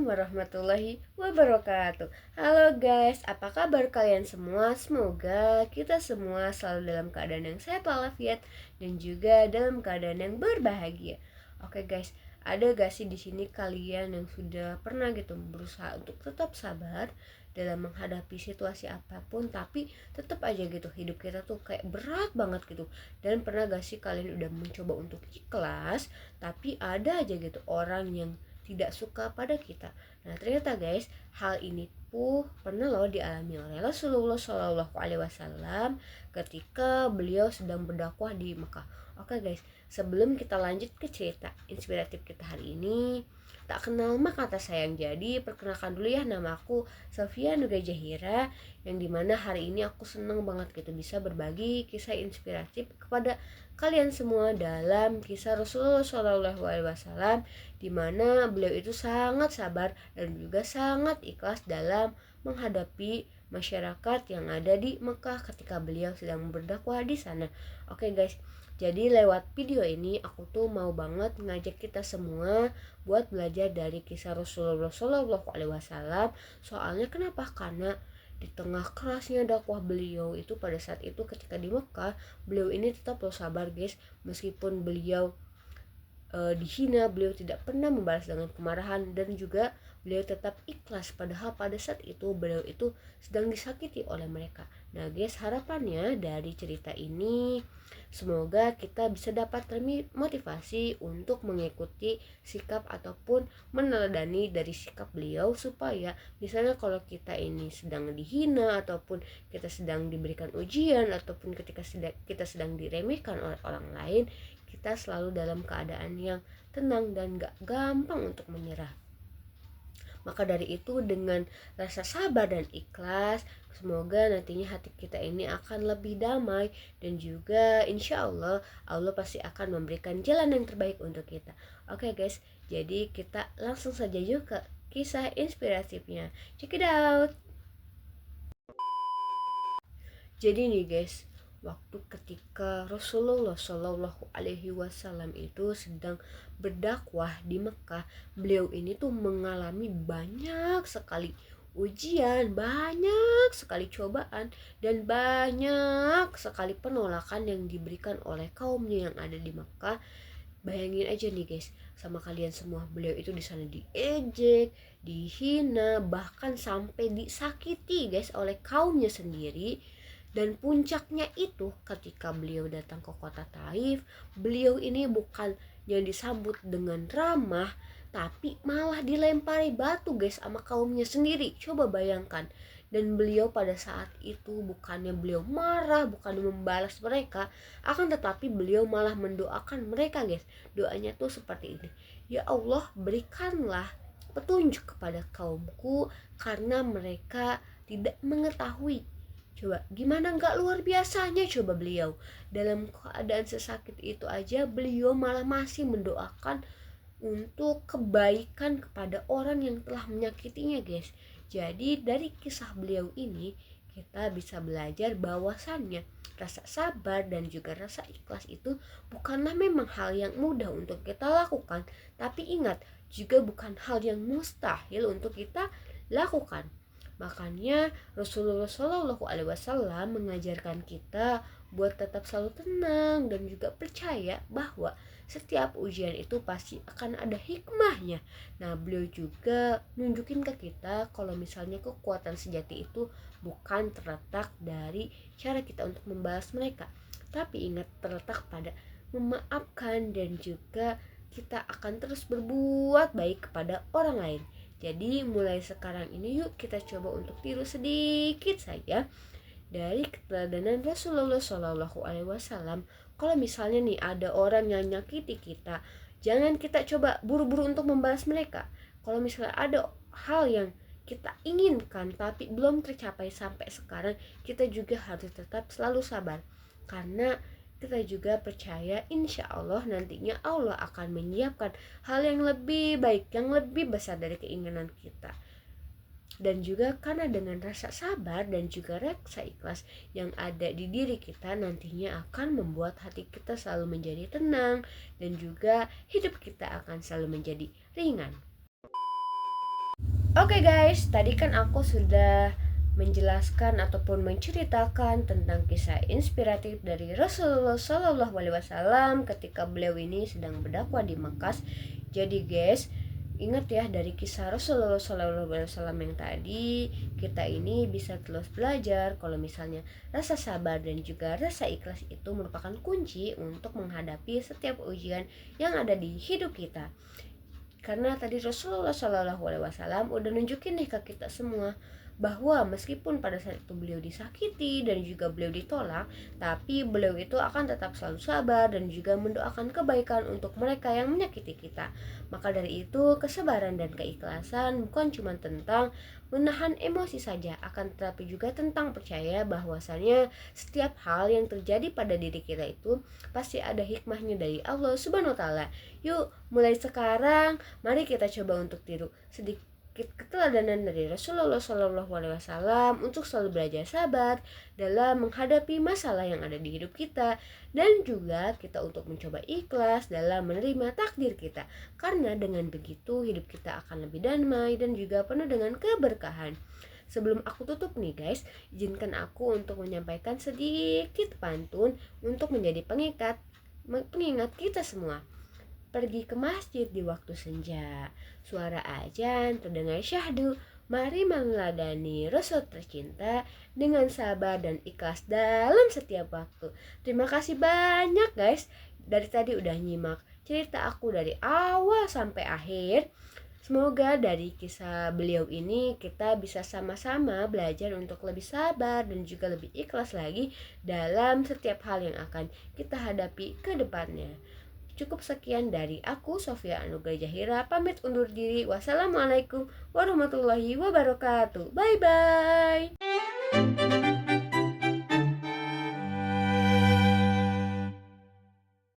warahmatullahi wabarakatuh. Halo guys, apa kabar kalian semua? Semoga kita semua selalu dalam keadaan yang sehat walafiat dan juga dalam keadaan yang berbahagia. Oke guys, ada gak sih di sini kalian yang sudah pernah gitu berusaha untuk tetap sabar dalam menghadapi situasi apapun, tapi tetap aja gitu hidup kita tuh kayak berat banget gitu. Dan pernah gak sih kalian udah mencoba untuk ikhlas, tapi ada aja gitu orang yang tidak suka pada kita. Nah ternyata guys, hal ini pun pernah loh dialami oleh Rasulullah Shallallahu Alaihi Wasallam ketika beliau sedang berdakwah di Mekah. Oke guys, sebelum kita lanjut ke cerita inspiratif kita hari ini, tak kenal maka kata sayang. Jadi perkenalkan dulu ya, nama aku Sofia Nuga Jahira, yang dimana hari ini aku seneng banget gitu bisa berbagi kisah inspiratif kepada kalian semua dalam kisah Rasulullah Shallallahu Alaihi Wasallam, di mana beliau itu sangat sabar dan juga sangat ikhlas dalam menghadapi masyarakat yang ada di Mekah ketika beliau sedang berdakwah di sana. Oke guys, jadi lewat video ini aku tuh mau banget ngajak kita semua buat belajar dari kisah Rasulullah Shallallahu Alaihi Wasallam. Soalnya kenapa? Karena di tengah kerasnya dakwah beliau itu pada saat itu ketika di Mekah, beliau ini tetap loh sabar guys, meskipun beliau dihina, beliau tidak pernah membalas dengan kemarahan dan juga beliau tetap ikhlas, padahal pada saat itu beliau itu sedang disakiti oleh mereka. Nah guys, harapannya dari cerita ini semoga kita bisa dapat termotivasi untuk mengikuti sikap ataupun meneladani dari sikap beliau, supaya misalnya kalau kita ini sedang dihina ataupun kita sedang diberikan ujian ataupun ketika kita sedang diremehkan oleh orang lain, kita selalu dalam keadaan yang tenang dan gak gampang untuk menyerah. Maka dari itu dengan rasa sabar dan ikhlas, semoga nantinya hati kita ini akan lebih damai dan juga insya Allah Allah pasti akan memberikan jalan yang terbaik untuk kita. Oke guys, jadi kita langsung saja yuk ke kisah inspiratifnya. Check it out. Jadi nih guys, waktu ketika Rasulullah Shallallahu Alaihi Wasallam itu sedang berdakwah di Mekah, beliau ini tuh mengalami banyak sekali ujian, banyak sekali cobaan, dan banyak sekali penolakan yang diberikan oleh kaumnya yang ada di Mekah. Bayangin aja nih guys, sama kalian semua, beliau itu di sana diejek, dihina, bahkan sampai disakiti guys oleh kaumnya sendiri. Dan puncaknya itu ketika beliau datang ke kota Taif, beliau ini bukan yang disambut dengan ramah, tapi malah dilempari batu guys sama kaumnya sendiri. Coba bayangkan. Dan beliau pada saat itu bukannya beliau marah, bukannya membalas mereka, akan tetapi beliau malah mendoakan mereka guys. Doanya tuh seperti ini: ya Allah, berikanlah petunjuk kepada kaumku karena mereka tidak mengetahui. Coba gimana gak luar biasanya, coba beliau dalam keadaan sesakit itu aja beliau malah masih mendoakan untuk kebaikan kepada orang yang telah menyakitinya guys. Jadi dari kisah beliau ini kita bisa belajar bahwasannya rasa sabar dan juga rasa ikhlas itu bukanlah memang hal yang mudah untuk kita lakukan, tapi ingat juga bukan hal yang mustahil untuk kita lakukan. Makanya Rasulullah Shallallahu Alaihi Wasallam mengajarkan kita buat tetap selalu tenang dan juga percaya bahwa setiap ujian itu pasti akan ada hikmahnya. Nah, beliau juga nunjukin ke kita kalau misalnya kekuatan sejati itu bukan terletak dari cara kita untuk membalas mereka, tapi ingat terletak pada memaafkan dan juga kita akan terus berbuat baik kepada orang lain. Jadi mulai sekarang ini yuk kita coba untuk tiru sedikit saja dari keteladanan Rasulullah Shallallahu Alaihi Wasallam. Kalau misalnya nih ada orang yang nyakiti kita, jangan kita coba buru-buru untuk membalas mereka. Kalau misalnya ada hal yang kita inginkan tapi belum tercapai sampai sekarang, kita juga harus tetap selalu sabar, karena kita juga percaya insya Allah nantinya Allah akan menyiapkan hal yang lebih baik, yang lebih besar dari keinginan kita. Dan juga karena dengan rasa sabar dan juga rasa ikhlas yang ada di diri kita nantinya akan membuat hati kita selalu menjadi tenang dan juga hidup kita akan selalu menjadi ringan. Oke guys, tadi kan aku sudah menjelaskan ataupun menceritakan tentang kisah inspiratif dari Rasulullah Shallallahu Alaihi Wasallam ketika beliau ini sedang berdakwah di Mekah. Jadi guys, ingat ya, dari kisah Rasulullah Shallallahu Alaihi Wasallam yang tadi, kita ini bisa terus belajar kalau misalnya rasa sabar dan juga rasa ikhlas itu merupakan kunci untuk menghadapi setiap ujian yang ada di hidup kita. Karena tadi Rasulullah Shallallahu Alaihi Wasallam udah nunjukin nih ke kita semua bahwa meskipun pada saat itu beliau disakiti dan juga beliau ditolak, tapi beliau itu akan tetap selalu sabar dan juga mendoakan kebaikan untuk mereka yang menyakiti kita. Maka dari itu, kesabaran dan keikhlasan bukan cuma tentang menahan emosi saja, akan tetapi juga tentang percaya bahwasannya setiap hal yang terjadi pada diri kita itu pasti ada hikmahnya dari Allah Subhanahu wa taala. Yuk, mulai sekarang mari kita coba untuk tiru sedikit keteladanan dari Rasulullah Shallallahu Alaihi Wasallam untuk selalu belajar sabar dalam menghadapi masalah yang ada di hidup kita, dan juga kita untuk mencoba ikhlas dalam menerima takdir kita, karena dengan begitu hidup kita akan lebih damai dan juga penuh dengan keberkahan. Sebelum aku tutup nih guys, izinkan aku untuk menyampaikan sedikit pantun untuk menjadi pengingat kita semua. Pergi ke masjid di waktu senja, suara azan terdengar syahdu. Mari meneladani Rasul tercinta dengan sabar dan ikhlas dalam setiap waktu. Terima kasih banyak guys, dari tadi udah nyimak cerita aku dari awal sampai akhir. Semoga dari kisah beliau ini kita bisa sama-sama belajar untuk lebih sabar dan juga lebih ikhlas lagi dalam setiap hal yang akan kita hadapi ke depannya. Cukup sekian dari aku, Sofia Anugrah Jahira, pamit undur diri. Wassalamualaikum warahmatullahi wabarakatuh. Bye bye.